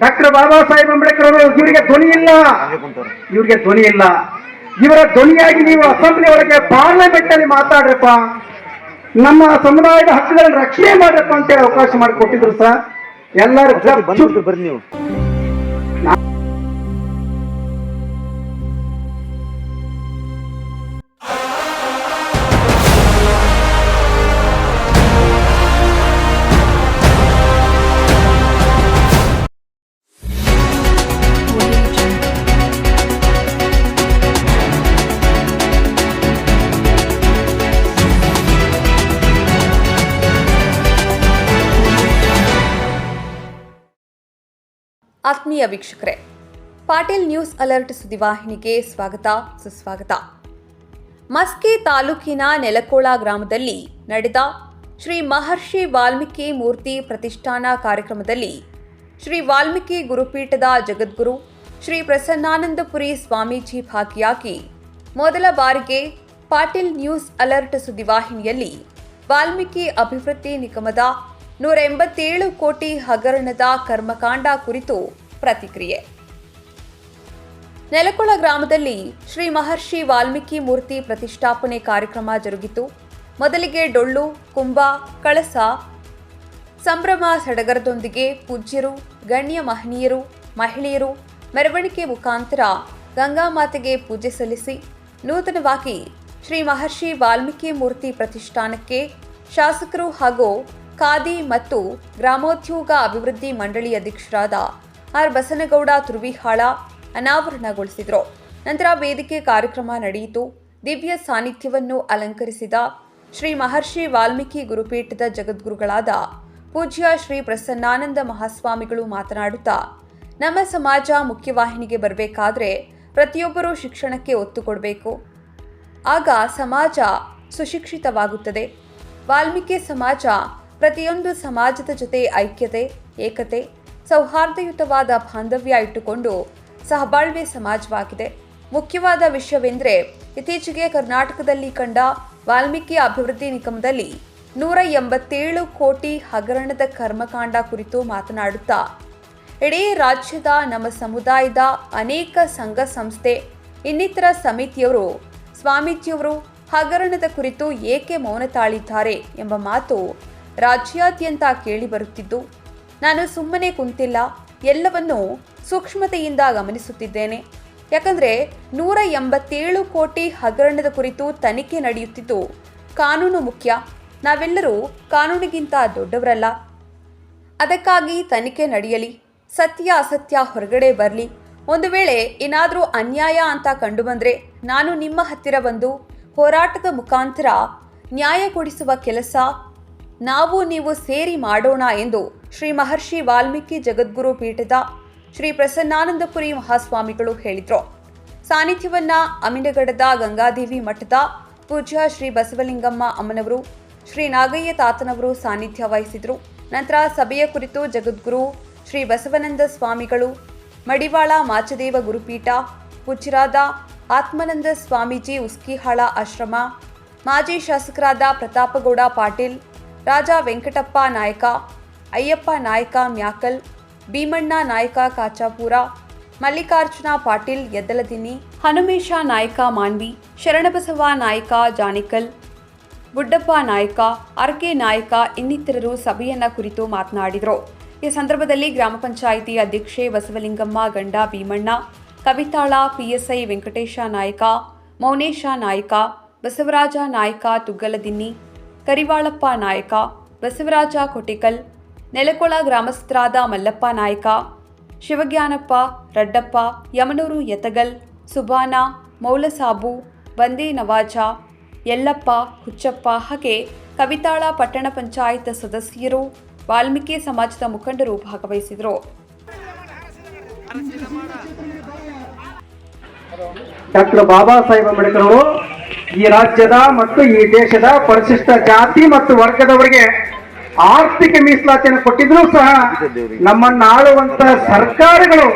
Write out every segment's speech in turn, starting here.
Doctor Baba Saheb Ambedkar ಅವರು ಇವರಿಗೆ ಧ್ವನಿ ಇಲ್ಲ, ಇವ್ರಿಗೆ ಧ್ವನಿ ಇಲ್ಲ. ಇವರ ಧ್ವನಿಯಾಗಿ ನೀವು ಅಸೆಂಬ್ಲಿ ಒಳಗೆ ಪಾರ್ಲಿಮೆಂಟ್ ಅಲ್ಲಿ ಮಾತಾಡ್ರಪ್ಪ, ನಮ್ಮ ಸಮುದಾಯದ ಹಕ್ಕುಗಳನ್ನು ರಕ್ಷಣೆ ಮಾಡ್ರಪ್ಪ ಅಂತೇಳಿ ಅವಕಾಶ ಮಾಡಿಕೊಟ್ಟಿದ್ರು ಸರ್. ಎಲ್ಲರೂ ಬರ್ರಿ ನೀವು. ಆತ್ಮೀಯ ವೀಕ್ಷಕರೇ, ಪಾಟೀಲ್ ನ್ಯೂಸ್ ಅಲರ್ಟ್ ಸುದ್ದಿವಾಹಿನಿಗೆ ಸ್ವಾಗತ ಸುಸ್ವಾಗತ. ಮಸ್ಕಿ ತಾಲೂಕಿನ ನೆಲಕೋಳ ಗ್ರಾಮದಲ್ಲಿ ನಡೆದ ಶ್ರೀ ಮಹರ್ಷಿ ವಾಲ್ಮೀಕಿ ಮೂರ್ತಿ ಪ್ರತಿಷ್ಠಾನ ಕಾರ್ಯಕ್ರಮದಲ್ಲಿ ಶ್ರೀ ವಾಲ್ಮೀಕಿ ಗುರುಪೀಠದ ಜಗದ್ಗುರು ಶ್ರೀ ಪ್ರಸನ್ನಾನಂದಪುರಿ ಸ್ವಾಮೀಜಿ ಭಾಗಿಯಾಗಿ ಮೊದಲ ಬಾರಿಗೆ ಪಾಟೀಲ್ ನ್ಯೂಸ್ ಅಲರ್ಟ್ ಸುದ್ದಿವಾಹಿನಿಯಲ್ಲಿ ವಾಲ್ಮೀಕಿ ಅಭಿವೃದ್ಧಿ ನಿಗಮದ 187 ಕೋಟಿ ಹಗರಣದ ಕರ್ಮಕಾಂಡ ಕುರಿತು ಪ್ರತಿಕ್ರಿಯೆ. ನೆಲಕೊಳ ಗ್ರಾಮದಲ್ಲಿ ಶ್ರೀ ಮಹರ್ಷಿ ವಾಲ್ಮೀಕಿ ಮೂರ್ತಿ ಪ್ರತಿಷ್ಠಾಪನೆ ಕಾರ್ಯಕ್ರಮ ಜರುಗಿತು. ಮೊದಲಿಗೆ ಡೊಳ್ಳು, ಕುಂಭ, ಕಳಸ, ಸಂಭ್ರಮ ಸಡಗರದೊಂದಿಗೆ ಪೂಜ್ಯರು, ಗಣ್ಯ ಮಹನೀಯರು, ಮಹಿಳೆಯರು ಮೆರವಣಿಗೆ ಮುಖಾಂತರ ಗಂಗಾಮಾತೆಗೆ ಪೂಜೆ ಸಲ್ಲಿಸಿ ನೂತನವಾಗಿ ಶ್ರೀ ಮಹರ್ಷಿ ವಾಲ್ಮೀಕಿ ಮೂರ್ತಿ ಪ್ರತಿಷ್ಠಾನಕ್ಕೆ ಶಾಸಕರು ಹಾಗೂ ಖಾದಿ ಮತ್ತು ಗ್ರಾಮೋದ್ಯೋಗ ಅಭಿವೃದ್ಧಿ ಮಂಡಳಿ ಅಧ್ಯಕ್ಷರಾದ ಆರ್ ಬಸನಗೌಡ ತುರುವಿಹಾಳ ಅನಾವರಣಗೊಳಿಸಿದರು. ನಂತರ ವೇದಿಕೆ ಕಾರ್ಯಕ್ರಮ ನಡೆಯಿತು. ದಿವ್ಯ ಸಾನ್ನಿಧ್ಯವನ್ನು ಅಲಂಕರಿಸಿದ ಶ್ರೀ ಮಹರ್ಷಿ ವಾಲ್ಮೀಕಿ ಗುರುಪೀಠದ ಜಗದ್ಗುರುಗಳಾದ ಪೂಜ್ಯ ಶ್ರೀ ಪ್ರಸನ್ನಾನಂದ ಮಹಾಸ್ವಾಮಿಗಳು ಮಾತನಾಡುತ್ತಾ, ನಮ್ಮ ಸಮಾಜ ಮುಖ್ಯವಾಹಿನಿಗೆ ಬರಬೇಕಾದ್ರೆ ಪ್ರತಿಯೊಬ್ಬರೂ ಶಿಕ್ಷಣಕ್ಕೆ ಒತ್ತು ಕೊಡಬೇಕು. ಆಗ ಸಮಾಜ ಸುಶಿಕ್ಷಿತವಾಗುತ್ತದೆ. ವಾಲ್ಮೀಕಿ ಸಮಾಜ ಪ್ರತಿಯೊಂದು ಸಮಾಜದ ಜೊತೆ ಐಕ್ಯತೆ, ಏಕತೆ, ಸೌಹಾರ್ದಯುತವಾದ ಬಾಂಧವ್ಯ ಇಟ್ಟುಕೊಂಡು ಸಹಬಾಳ್ವೆ ಸಮಾಜವಾಗಿದೆ. ಮುಖ್ಯವಾದ ವಿಷಯವೆಂದರೆ, ಇತ್ತೀಚೆಗೆ ಕರ್ನಾಟಕದಲ್ಲಿ ಕಂಡ ವಾಲ್ಮೀಕಿ ಅಭಿವೃದ್ಧಿ ನಿಗಮದಲ್ಲಿ 187 ಕೋಟಿ ಹಗರಣದ ಕರ್ಮಕಾಂಡ ಕುರಿತು ಮಾತನಾಡುತ್ತಾ, ಇಡೀ ರಾಜ್ಯದ ನಮ್ಮ ಸಮುದಾಯದ ಅನೇಕ ಸಂಘ ಸಂಸ್ಥೆ ಇನ್ನಿತರ ಸಮಿತಿಯವರು ಸ್ವಾಮೀಜಿಯವರು ಹಗರಣದ ಕುರಿತು ಏಕೆ ಮೌನ ತಾಳಿದ್ದಾರೆ ಎಂಬ ಮಾತು ರಾಜ್ಯಾದ್ಯಂತ ಕೇಳಿ ಬರುತ್ತಿದ್ದು, ನಾನು ಸುಮ್ಮನೆ ಕುಂತಿಲ್ಲ, ಎಲ್ಲವನ್ನೂ ಸೂಕ್ಷ್ಮತೆಯಿಂದ ಗಮನಿಸುತ್ತಿದ್ದೇನೆ. ಯಾಕಂದರೆ 187 ಕೋಟಿ ಹಗರಣದ ಕುರಿತು ತನಿಖೆ ನಡೆಯುತ್ತಿದ್ದು ಕಾನೂನು ಮುಖ್ಯ. ನಾವೆಲ್ಲರೂ ಕಾನೂನಿಗಿಂತ ದೊಡ್ಡವರಲ್ಲ. ಅದಕ್ಕಾಗಿ ತನಿಖೆ ನಡೆಯಲಿ, ಸತ್ಯ ಅಸತ್ಯ ಹೊರಗಡೆ ಬರಲಿ. ಒಂದು ವೇಳೆ ಏನಾದರೂ ಅನ್ಯಾಯ ಅಂತ ಕಂಡುಬಂದರೆ ನಾನು ನಿಮ್ಮ ಹತ್ತಿರ ಬಂದು ಹೋರಾಟದ ಮುಖಾಂತರ ನ್ಯಾಯ ಕೊಡಿಸುವ ಕೆಲಸ ನಾವು ನೀವು ಸೇರಿ ಮಾಡೋಣ ಎಂದು ಶ್ರೀ ಮಹರ್ಷಿ ವಾಲ್ಮೀಕಿ ಜಗದ್ಗುರು ಪೀಠದ ಶ್ರೀ ಪ್ರಸನ್ನಾನಂದಪುರಿ ಮಹಾಸ್ವಾಮಿಗಳು ಹೇಳಿದರು. ಸಾನ್ನಿಧ್ಯವನ್ನ ಅಮಿನಗಡದ ಗಂಗಾದೇವಿ ಮಠದ ಪೂಜ್ಯ ಶ್ರೀ ಬಸವಲಿಂಗಮ್ಮ ಅಮ್ಮನವರು, ಶ್ರೀ ನಾಗಯ್ಯ ತಾತನವರು ಸಾನ್ನಿಧ್ಯ ವಹಿಸಿದರು. ನಂತರ ಸಭೆಯ ಕುರಿತು ಜಗದ್ಗುರು ಶ್ರೀ ಬಸವನಂದ ಸ್ವಾಮಿಗಳು, ಮಡಿವಾಳ ಮಾಚದೇವ ಗುರುಪೀಠ, ಪೂಜ್ಯರಾದ ಆತ್ಮಾನಂದ ಸ್ವಾಮೀಜಿ ಉಸ್ಕಿಹಾಳ ಆಶ್ರಮ, ಮಾಜಿ ಶಾಸಕರಾದ ಪ್ರತಾಪಗೌಡ ಪಾಟೀಲ್, ರಾಜ ವೆಂಕಟಪ್ಪ ನಾಯಕ, ಅಯ್ಯಪ್ಪ ನಾಯಕ ಮ್ಯಾಕಲ್, ಭೀಮಣ್ಣ ನಾಯಕ ಕಾಚಾಪುರ, ಮಲ್ಲಿಕಾರ್ಜುನ ಪಾಟೀಲ್ ಯದ್ದಲದಿನ್ನಿ, ಹನುಮೇಶ ನಾಯಕ ಮಾನ್ವಿ, ಶರಣಬಸವ ನಾಯಕ ಜಾನಿಕಲ್, ಬುಡ್ಡಪ್ಪ ನಾಯಕ, ಆರ್ಕೆ ನಾಯಕ ಇನ್ನಿತರರು ಸಭೆಯನ್ನ ಕುರಿತು ಮಾತನಾಡಿದರು. ಈ ಸಂದರ್ಭದಲ್ಲಿ ಗ್ರಾಮ ಪಂಚಾಯಿತಿ ಅಧ್ಯಕ್ಷೆ ಬಸವಲಿಂಗಮ್ಮ ಗಂಡ ಭೀಮಣ್ಣ, ಕವಿತಾಳ, ಪಿಎಸ್ಐ ವೆಂಕಟೇಶ ನಾಯಕ, ಮೌನೇಶ ನಾಯಕ, ಬಸವರಾಜ ನಾಯಕ ತುಗ್ಗಲದಿನ್ನಿ, ಕರಿವಾಳಪ್ಪ ನಾಯಕ, ಬಸವರಾಜ ಕೊಟಿಕಲ್, ನೆಲಕೊಳ ಗ್ರಾಮಸ್ಥರಾದ ಮಲ್ಲಪ್ಪ ನಾಯಕ, ಶಿವಜ್ಞಾನಪ್ಪ, ರಡ್ಡಪ್ಪ, ಯಮನೂರು ಯತಗಲ್, ಸುಬಾನ, ಮೌಲಸಾಬು, ಬಂದೇ ನವಾಜ, ಯಲ್ಲಪ್ಪ, ಹುಚ್ಚಪ್ಪ ಹಾಗೆ ಕವಿತಾಳ ಪಟ್ಟಣ ಪಂಚಾಯತ್ ಸದಸ್ಯರು, ವಾಲ್ಮೀಕಿ ಸಮಾಜದ ಮುಖಂಡರು ಭಾಗವಹಿಸಿದರು. ಡಾಕ್ಟರ್ ಬಾಬಾ ಸಾಹೇಬ್ ಅಂಬೇಡ್ಕರ್ ಅವರು ಈ ರಾಜ್ಯದ ಮತ್ತು ಈ ದೇಶದ ಪರಿಶಿಷ್ಟ ಜಾತಿ ಮತ್ತು ವರ್ಗದವರಿಗೆ ಆರ್ಥಿಕ ಮೀಸಲಾತಿಯನ್ನು ಕೊಟ್ಟಿದ್ರು ಸಹ ನಮ್ಮನ್ನ ಆಳುವಂತ ಸರ್ಕಾರಗಳು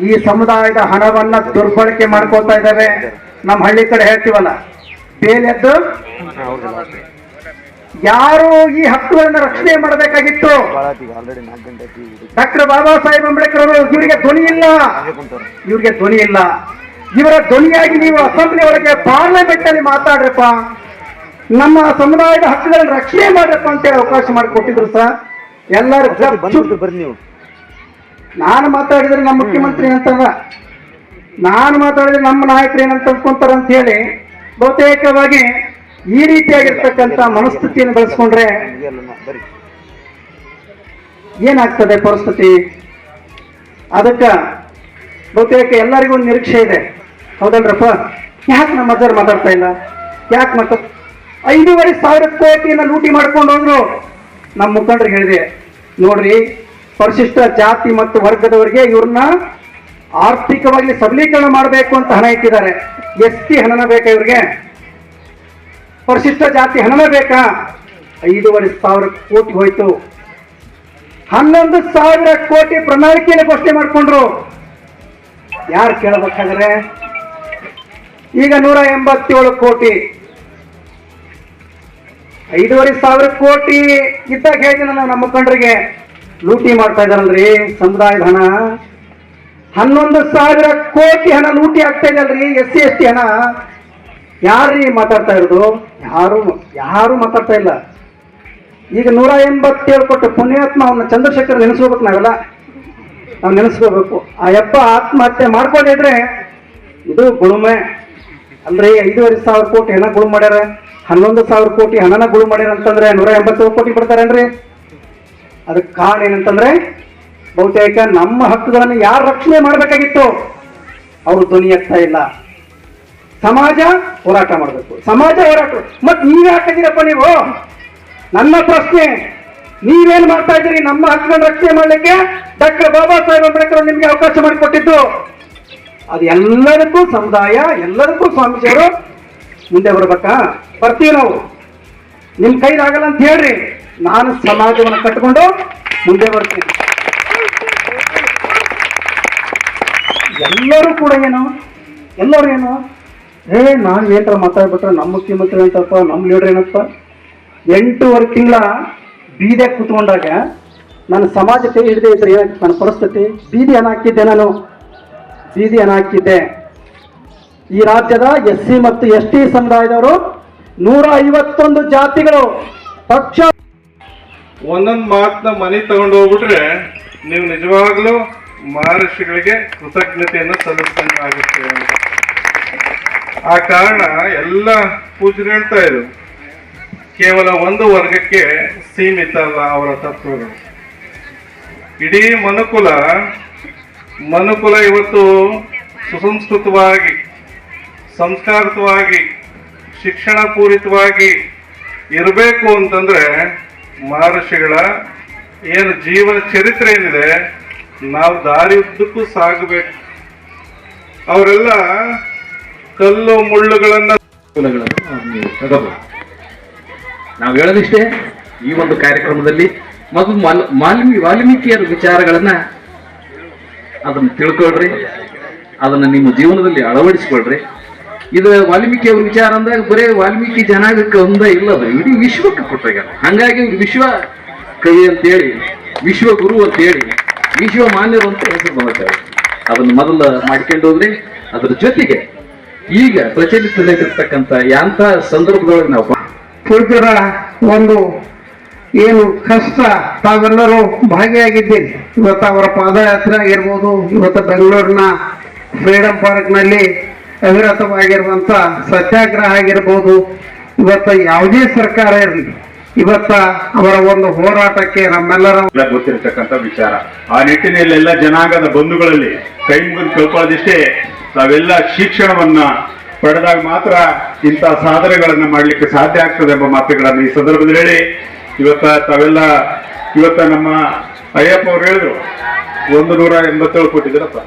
ಈ ಸಮುದಾಯದ ಹಣವನ್ನ ದುರ್ಬಳಕೆ ಮಾಡ್ಕೊಳ್ತಾ ಇದ್ದಾವೆ. ನಮ್ಮ ಹಳ್ಳಿ ಕಡೆ ಹೇಳ್ತೀವಲ್ಲ, ಬೇಲೆದ್ದು ಯಾರು ಈ ಹಕ್ಕುಗಳನ್ನ ರಕ್ಷಣೆ ಮಾಡಬೇಕಾಗಿತ್ತು? ಡಾಕ್ಟರ್ ಬಾಬಾ ಸಾಹೇಬ್ ಅಂಬೇಡ್ಕರ್ ಅವರು. ಇವರಿಗೆ ಧ್ವನಿ ಇಲ್ಲ, ಇವ್ರಿಗೆ ಧ್ವನಿ ಇಲ್ಲ. ಇವರ ಧ್ವನಿಯಾಗಿ ನೀವು ಅಸೆಂಬ್ಲಿ ಒಳಗೆ ಪಾರ್ಲಿಮೆಂಟ್ ಅಲ್ಲಿ ಮಾತಾಡ್ರಪ್ಪ, ನಮ್ಮ ಸಮುದಾಯದ ಹಕ್ಕುಗಳನ್ನ ರಕ್ಷಣೆ ಮಾಡ್ರಪ್ಪ ಅಂತೇಳಿ ಅವಕಾಶ ಮಾಡಿಕೊಟ್ಟಿದ್ರು ಸರ್. ಎಲ್ಲರೂ ಬರ್ರಿ ನೀವು. ನಾನು ಮಾತಾಡಿದ್ರೆ ನಮ್ಮ ಮುಖ್ಯಮಂತ್ರಿ ಏನಂತಾರ, ನಾನು ಮಾತಾಡಿದ್ರೆ ನಮ್ಮ ನಾಯಕರು ಏನಂತ ಅನ್ಕೊಂತಾರ ಅಂತ ಹೇಳಿ ಬಹುತೇಕವಾಗಿ ಈ ರೀತಿಯಾಗಿರ್ತಕ್ಕಂಥ ಮನಸ್ಥಿತಿಯನ್ನು ಬೆಳೆಸ್ಕೊಂಡ್ರೆ ಏನಾಗ್ತದೆ ಪರಿಸ್ಥಿತಿ? ಅದಕ್ಕೆ ಬಹುತೇಕ ಎಲ್ಲರಿಗೂ ಒಂದು ನಿರೀಕ್ಷೆ ಇದೆ, ಹೌದಲ್ರಪ್ಪ? ಯಾಕೆ ನಮ್ಮ ಅಜ್ಜರು ಮಾತಾಡ್ತಾ ಇಲ್ಲ? ಯಾಕೆ 5,500 ಕೋಟಿಯನ್ನ ಲೂಟಿ ಮಾಡ್ಕೊಂಡು ಹೋದ್ರು. ನಮ್ಮ ಮುಖಂಡರಿಗೆ ಹೇಳಿದೆ, ನೋಡ್ರಿ, ಪರಿಶಿಷ್ಟ ಜಾತಿ ಮತ್ತು ವರ್ಗದವರಿಗೆ ಇವ್ರನ್ನ ಆರ್ಥಿಕವಾಗಿ ಸಬಲೀಕರಣ ಮಾಡಬೇಕು ಅಂತ ಹಣ ಇಟ್ಟಿದ್ದಾರೆ. ST ಹಣನ ಬೇಕಾ ಇವ್ರಿಗೆ? ಪರಿಶಿಷ್ಟ ಜಾತಿ ಹಣನ ಬೇಕಾ? 5,500 ಕೋಟಿ ಹೋಯ್ತು. 11,000 ಕೋಟಿ ಪ್ರಣಾಳಿಕೆಯನ್ನು ಘೋಷಣೆ ಮಾಡಿಕೊಂಡ್ರು. ಯಾರು ಕೇಳಬೇಕಾದ್ರೆ ಈಗ 187 ಕೋಟಿ, 5,500 ಕೋಟಿ ಇದ್ದಾಗ ಹೇಳಿದೆ ನಾನು ನಮ್ಮ ಮುಖಂಡರಿಗೆ, ಲೂಟಿ ಮಾಡ್ತಾ ಇದಾರಲ್ರಿ ಸಮುದಾಯದ ಹಣ. 11,000 ಕೋಟಿ ಹಣ ಲೂಟಿ ಆಗ್ತಾ ಇದೆಯಲ್ರಿ, SC ST ಹಣ. ಯಾರ್ರೀ ಮಾತಾಡ್ತಾ ಇರೋದು? ಯಾರು ಮಾತಾಡ್ತಾ ಇಲ್ಲ. ಈಗ 187 ಕೋಟಿ ಪುಣ್ಯಾತ್ಮ ಅವನ್ನ ಚಂದ್ರಶೇಖರ್ ನೆನೆಸ್ಕೋಬೇಕು. ನಾವು ನೆನೆಸ್ಕೋಬೇಕು. ಆ ಯಪ್ಪ ಆತ್ಮಹತ್ಯೆ ಮಾಡ್ಕೊಂಡಿದ್ರೆ ಇದು ಗುಳುಮೆ ಅಲ್ರಿ. 5,500 ಕೋಟಿ ಹಣ ಗುಳು ಮಾಡ್ಯಾರ, 11,000 ಕೋಟಿ ಹಣನ ಗುಳು ಮಾಡ್ಯಾರ ಅಂತಂದ್ರೆ 187 ಕೋಟಿ ಬಿಡ್ತಾರೇನ್ರಿ? ಅದಕ್ಕೆ ಕಾರಣ ಏನಂತಂದ್ರೆ ಬಹುತೇಕ ನಮ್ಮ ಹಕ್ಕುಗಳನ್ನು ಯಾರು ರಕ್ಷಣೆ ಮಾಡಬೇಕಾಗಿತ್ತು ಅವರು ಧ್ವನಿ ಎತ್ತಾ ಇಲ್ಲ. ಸಮಾಜ ಹೋರಾಟ ಮಾಡಬೇಕು, ಸಮಾಜ ಹೋರಾಟ. ಮತ್ ನೀವೇ ಹಾಕಿದ್ದೀರಪ್ಪ ನೀವು? ನನ್ನ ಪ್ರಶ್ನೆ, ನೀವೇನ್ ಮಾಡ್ತಾ ಇದ್ದೀರಿ ನಮ್ಮ ಹಕ್ಕುಗಳನ್ನ ರಕ್ಷಣೆ ಮಾಡ್ಲಿಕ್ಕೆ? ಡಾಕ್ಟರ್ ಬಾಬಾ ಸಾಹೇಬ್ ಅಂಬೇಡ್ಕರ್ ನಿಮ್ಗೆ ಅವಕಾಶ ಮಾಡಿಕೊಟ್ಟಿದ್ದು. ಅದು ಎಲ್ಲದಕ್ಕೂ ಸಮುದಾಯ, ಎಲ್ಲದಕ್ಕೂ ಸ್ವಾಮೀಜಿಯವರು ಮುಂದೆ ಬರ್ಬೇಕಾ? ಬರ್ತೀವಿ ನಾವು. ನಿಮ್ ಕೈಲಾಗಲ್ಲ ಅಂತ ಹೇಳ್ರಿ, ನಾನು ಸಮಾಜವನ್ನು ಕಟ್ಟಿಕೊಂಡು ಮುಂದೆ ಬರ್ತೀನಿ. ಎಲ್ಲರೂ ಕೂಡ ಎಲ್ಲರೂ ನಾವು ಏನಾರ ಮಾತಾಡ್ಬಿಟ್ರೆ ನಮ್ಮ ಮುಖ್ಯಮಂತ್ರಿ ಅಂತಪ್ಪ, ನಮ್ಮ ಲೀಡರ್ ಏನಪ್ಪ. 8 ತಿಂಗಳ ಬೀದೆ ಕೂತ್ಕೊಂಡಾಗ ನಾನು ಸಮಾಜ ಕೈ ಹಿಡಿದೇ ಇದ್ರೆ ಏನಾಗ್ತದೆ ನನ್ನ ಪರಿಸ್ಥಿತಿ? ಬೀದಿ ಹಣ ಹಾಕಿದ್ದೆ. ಈ ರಾಜ್ಯದ SC ಮತ್ತು ST ಸಮುದಾಯದವರು 151 ಜಾತಿಗಳು ಪಕ್ಷ ಒಂದೊಂದು ಮಾತನ್ನ ಮನೆ ತಗೊಂಡು ಹೋಗ್ಬಿಟ್ರೆ ನೀವು ನಿಜವಾಗ್ಲೂ ಮಹರ್ಷಿಗಳಿಗೆ ಕೃತಜ್ಞತೆಯನ್ನು ಸಲ್ಲಿಸಿದಂಗಾಗುತ್ತೆ. ಆ ಕಾರಣ ಎಲ್ಲ ಪೂಜನೆ ಹೇಳ್ತಾ ಇದ್ರು, ಕೇವಲ ಒಂದು ವರ್ಗಕ್ಕೆ ಸೀಮಿತ ಅಲ್ಲ ಅವರ ತತ್ವಗಳು. ಇಡೀ ಮನುಕುಲ ಇವತ್ತು ಸುಸಂಸ್ಕೃತವಾಗಿ, ಸಂಸ್ಕಾರಯುತವಾಗಿ, ಶಿಕ್ಷಣ ಪೂರಿತವಾಗಿ ಇರಬೇಕು ಅಂತಂದ್ರೆ ಮಹರ್ಷಿಗಳ ಏನು ಜೀವನ ಚರಿತ್ರೆ ಏನಿದೆ ನಾವು ದಾರಿ ಉದ್ದಕ್ಕೂ ಸಾಗಬೇಕು. ಅವರೆಲ್ಲ ಕಲ್ಲು ಮುಳ್ಳುಗಳನ್ನ ತಗೋಬಹುದು. ನಾವು ಹೇಳೋದಿಷ್ಟೇ, ಈ ಒಂದು ಕಾರ್ಯಕ್ರಮದಲ್ಲಿ ಮೊದಲು ವಾಲ್ಮೀಕಿಯರ ವಿಚಾರಗಳನ್ನ ಅದನ್ನು ತಿಳ್ಕೊಳ್ರಿ, ಅದನ್ನ ನಿಮ್ಮ ಜೀವನದಲ್ಲಿ ಅಳವಡಿಸಿಕೊಳ್ರಿ. ಇದು ವಾಲ್ಮೀಕಿಯವ್ರ ವಿಚಾರ ಅಂದಾಗ ಬರೇ ವಾಲ್ಮೀಕಿ ಜನಾಂಗಕ್ಕೆ ಒಂದೇ ಇಲ್ಲ, ಅದು ಇಡೀ ವಿಶ್ವಕ್ಕೆ ಕೊಟ್ಟಾಗ. ಹಂಗಾಗಿ ವಿಶ್ವ ಕವಿ ಅಂತೇಳಿ, ವಿಶ್ವಗುರು ಅಂತೇಳಿ, ವಿಶ್ವ ಮಾನ್ಯರು ಅಂತ ಹೆಸರು ಬಂದಿದ್ದಾರೆ. ಅದನ್ನು ಮೊದಲು ಮಾಡ್ಕೊಂಡು ಹೋಗ್ರಿ. ಅದ್ರ ಜೊತೆಗೆ ಈಗ ಪ್ರಚಲಿತದಲ್ಲಿರ್ತಕ್ಕಂಥ ಯಾಂಥ ಸಂದರ್ಭದೊಳಗೆ ನಾವು ಪೂಜ್ಯರ ಒಂದು ಏನು ಕಷ್ಟ ತಾವೆಲ್ಲರೂ ಭಾಗಿಯಾಗಿದ್ದೀರಿ. ಇವತ್ತು ಅವರ ಪಾದಯಾತ್ರೆ ಆಗಿರ್ಬೋದು, ಇವತ್ತು ಬೆಂಗಳೂರಿನ ಫ್ರೀಡಂ ಪಾರ್ಕ್ನಲ್ಲಿ ಅವಿರತವಾಗಿರುವಂತ ಸತ್ಯಾಗ್ರಹ ಆಗಿರ್ಬೋದು, ಇವತ್ತು ಯಾವುದೇ ಸರ್ಕಾರ ಇರಲಿ, ಇವತ್ತ ಅವರ ಒಂದು ಹೋರಾಟಕ್ಕೆ ನಮ್ಮೆಲ್ಲರ ಗೊತ್ತಿರತಕ್ಕಂಥ ವಿಚಾರ. ಆ ನಿಟ್ಟಿನಲ್ಲೆಲ್ಲ ಜನಾಂಗದ ಬಂಧುಗಳಲ್ಲಿ ಕೈ ಮುಗಿದು ಕೇಳ್ಕೊಳ್ಳೋದಿಷ್ಟೇ, ತಾವೆಲ್ಲ ಶಿಕ್ಷಣವನ್ನ ಪಡೆದಾಗ ಮಾತ್ರ ಇಂಥ ಸಾಧನೆಗಳನ್ನ ಮಾಡ್ಲಿಕ್ಕೆ ಸಾಧ್ಯ ಆಗ್ತದೆ ಎಂಬ ಮಾತುಗಳನ್ನು ಈ ಸಂದರ್ಭದಲ್ಲಿ ಹೇಳಿ, ಇವತ್ತ ನಮ್ಮ ಅಯ್ಯಪ್ಪ ಅವ್ರು ಹೇಳಿದ್ರು 187 ಕೋಟಿ ಇದರಪ್ಪ.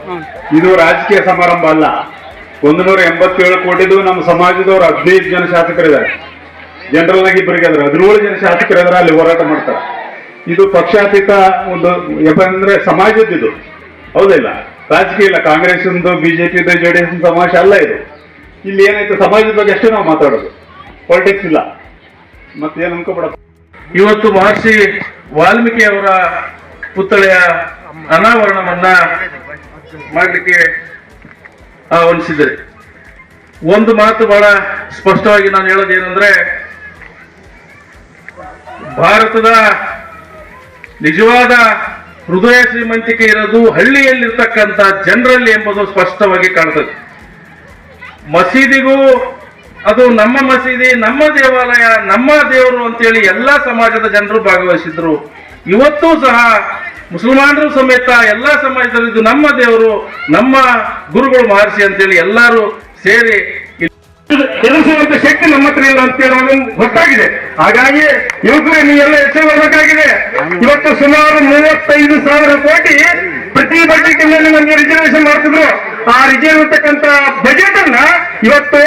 ಇದು ರಾಜಕೀಯ ಸಮಾರಂಭ ಅಲ್ಲ. 187 ಕೋಟಿದು ನಮ್ಮ ಸಮಾಜದವರು 15 ಜನ ಶಾಸಕರಿದ್ದಾರೆ. ಜನರಲ್ ಆಗಿ ಇಬ್ಬರಿಗೆ ಅದ್ರ 17 ಜನ ಶಾಸಕರಿದ್ದಾರೆ, ಅಲ್ಲಿ ಹೋರಾಟ ಮಾಡ್ತಾರೆ. ಇದು ಪಕ್ಷಾತೀತ ಒಂದು ಅಂದ್ರೆ ಸಮಾಜದ್ದು, ಹೌದಿಲ್ಲ, ರಾಜಕೀಯ ಇಲ್ಲ. ಕಾಂಗ್ರೆಸ್ ಬಿಜೆಪಿ JDS ಸಮಾವೇಶ ಅಲ್ಲ ಇದು. ಇಲ್ಲಿ ಏನಾಯ್ತು, ಸಮಾಜದ ಬಗ್ಗೆ ಅಷ್ಟೇ ನಾವು ಮಾತಾಡೋದು, ಪಾಲಿಟಿಕ್ಸ್ ಇಲ್ಲ. ಮತ್ತೇನ್ ಅನ್ಕೋಬೇಡಪ್ಪ. ಇವತ್ತು ಮಹರ್ಷಿ ವಾಲ್ಮೀಕಿ ಅವರ ಪುತ್ಥಳಿಯ ಅನಾವರಣವನ್ನ ಮಾಡಲಿಕ್ಕೆ ಆಹ್ವಾನಿಸಿದರೆ ಒಂದು ಮಾತು ಬಹಳ ಸ್ಪಷ್ಟವಾಗಿ ನಾನು ಹೇಳೋದೇನೆಂದ್ರೆ, ಭಾರತದ ನಿಜವಾದ ಹೃದಯ ಶ್ರೀಮಂತಿಕೆ ಇರೋದು ಹಳ್ಳಿಯಲ್ಲಿರ್ತಕ್ಕಂಥ ಜನರಲ್ಲಿ ಎಂಬುದು ಸ್ಪಷ್ಟವಾಗಿ ಕಾಣ್ತದೆ. ಮಸೀದಿಗೂ ಅದು ನಮ್ಮ ಮಸೀದಿ, ನಮ್ಮ ದೇವಾಲಯ, ನಮ್ಮ ದೇವರು ಅಂತೇಳಿ ಎಲ್ಲಾ ಸಮಾಜದ ಜನರು ಭಾಗವಹಿಸಿದ್ರು. ಇವತ್ತೂ ಸಹ ಮುಸಲ್ಮಾನರು ಸಮೇತ ಎಲ್ಲಾ ಸಮಾಜದಲ್ಲಿ ಇದು ನಮ್ಮ ದೇವರು, ನಮ್ಮ ಗುರುಗಳು ಮಹರ್ಷಿ ಅಂತೇಳಿ ಎಲ್ಲರೂ ಸೇರಿ ಎದುರಿಸುವಂತ ಶಕ್ತಿ ನಮ್ಮ ಹತ್ರ ಇಲ್ಲ ಅಂತ ಹೇಳೋದು ಗೊತ್ತಾಗಿದೆ. ಹಾಗಾಗಿ ಯುವಕರೇ ನೀವೆಲ್ಲ ಎಚ್ಚರ ಬರಬೇಕಾಗಿದೆ. ಇವತ್ತು ಸುಮಾರು 35,000 ಕೋಟಿ ಪ್ರತಿ ಬಜೆಟ್ ಮೇಲೆ ನಮಗೆ ರಿಸರ್ವೇಶನ್ ಮಾಡ್ತಿದ್ರು. ಆ ರಿಸರ್ವ್ ಇರ್ತಕ್ಕಂತ ಬಜೆಟ್ ಅನ್ನ ಇವತ್ತು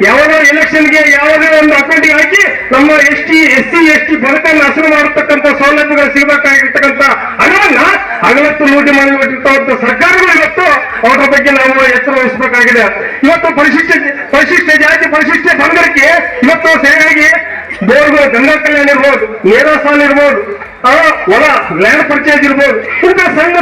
ಯಾವುದೋ ಎಲೆಕ್ಷನ್ಗೆ ಯಾವುದೇ ಒಂದು ಅಕೌಂಟಿಗೆ ಹಾಕಿ ನಮ್ಮ SC/ST ಬದುಕನ್ನು ಹಸಿರು ಮಾಡತಕ್ಕಂಥ ಸೌಲಭ್ಯಗಳು ಸಿಗಬೇಕಾಗಿರ್ತಕ್ಕಂಥ ಹಣವನ್ನ ಅಗಲತ್ತು ಲೂಟಿ ಮಾಡಿಬಿಟ್ಟಿರ್ತಕ್ಕಂಥ ಸರ್ಕಾರಗಳು ಇವತ್ತು ಅವರ ಬಗ್ಗೆ ನಾವು ಎಚ್ಚರ ವಹಿಸಬೇಕಾಗಿದೆ. ಇವತ್ತು ಪರಿಶಿಷ್ಟ ಜಾತಿ ಪರಿಶಿಷ್ಟ ಪಂಗಡಕ್ಕೆ ಇವತ್ತು ಸರಿಯಾಗಿ ಬೋರ್ಗಳು ಗಂಗಾ ಕಲ್ಯಾಣ ಇರ್ಬೋದು, ನೇರ ಸಾಲ ಇರ್ಬೋದು, ಹೊಲ ಲ್ಯಾಂಡ್ ಪರ್ಚೇಸ್ ಇರ್ಬೋದು, ಇಂಥ ಸಣ್ಣ